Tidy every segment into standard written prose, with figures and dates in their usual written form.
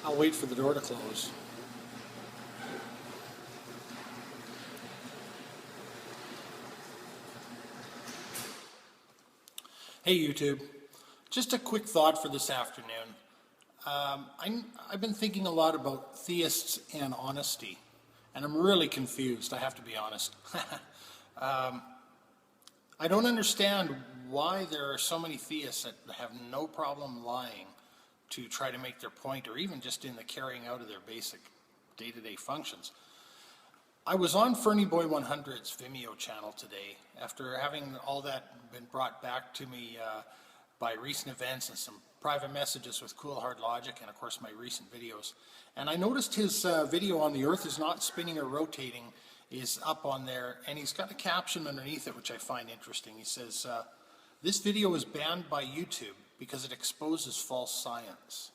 I'll wait for the door to close. Hey YouTube, just a quick thought for this afternoon. I've been thinking a lot about theists and honesty, and I'm really confused, I have to be honest. I don't understand why there are so many theists that have no problem lying to try to make their point, or even just in the carrying out of their basic day-to-day functions. I was on fernieboy100's Vimeo channel today after having all that been brought back to me by recent events and some private messages with Cool Hard Logic and of course my recent videos. And I noticed his video on the Earth is not spinning or rotating is up on there, and he's got a caption underneath it which I find interesting. He says, this video is banned by YouTube because it exposes false science.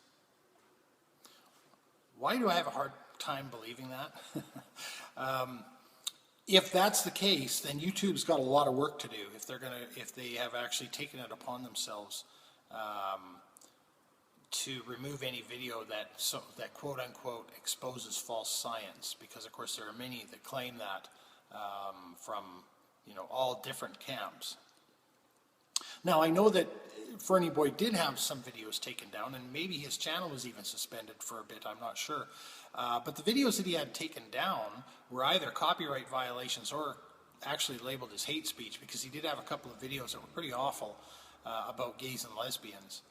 Why do I have a hard time believing that? If that's the case, then YouTube's got a lot of work to do if they have actually taken it upon themselves to remove any video that quote unquote exposes false science, because of course there are many that claim that from all different camps. Now I know that Fernie Boy did have some videos taken down, and maybe his channel was even suspended for a bit, I'm not sure. But the videos that he had taken down were either copyright violations or actually labeled as hate speech, because he did have a couple of videos that were pretty awful about gays and lesbians.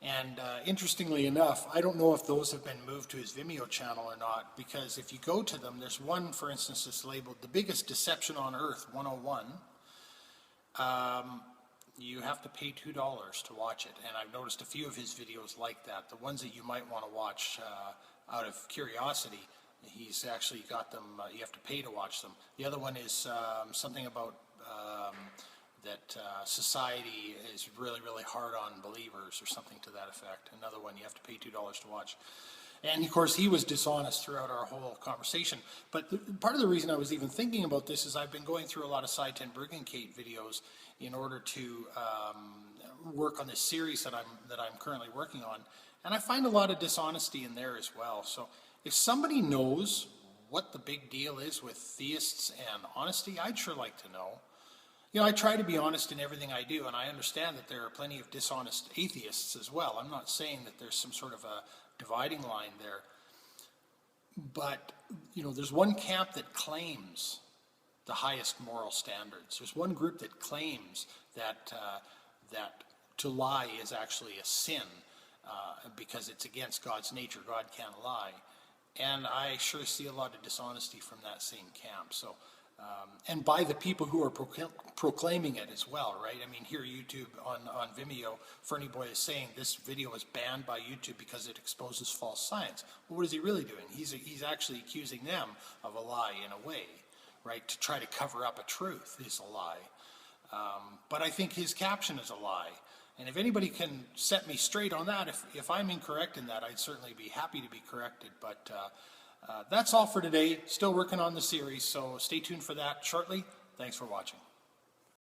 And interestingly enough, I don't know if those have been moved to his Vimeo channel or not, because if you go to them, there's one, for instance, that's labeled The Biggest Deception on Earth 101. You have to pay $2 to watch it, and I've noticed a few of his videos like that. The ones that you might want to watch out of curiosity, he's actually got them, you have to pay to watch them. The other one is something about that society is really, really hard on believers, or something to that effect. Another one you have to pay $2 to watch. And of course he was dishonest throughout our whole conversation. But part of the reason I was even thinking about this is I've been going through a lot of Side 10 Brigade videos in order to work on this series that I'm currently working on, and I find a lot of dishonesty in there as well. So if somebody knows what the big deal is with theists and honesty, I'd sure like to know. I try to be honest in everything I do, and I understand that there are plenty of dishonest atheists as well. I'm not saying that there's some sort of a dividing line there, but there's one camp that claims the highest moral standards. There's one group that claims that that to lie is actually a sin because it's against God's nature. God can't lie, and I sure see a lot of dishonesty from that same camp. So. And by the people who are proclaiming it as well, right? I mean, here YouTube on Vimeo, Fernie Boy is saying this video is banned by YouTube because it exposes false science. Well, what is he really doing? He's actually accusing them of a lie in a way, right? To try to cover up a truth is a lie. But I think his caption is a lie. And if anybody can set me straight on that, if I'm incorrect in that, I'd certainly be happy to be corrected. But that's all for today. Still working on the series, so stay tuned for that shortly. Thanks for watching.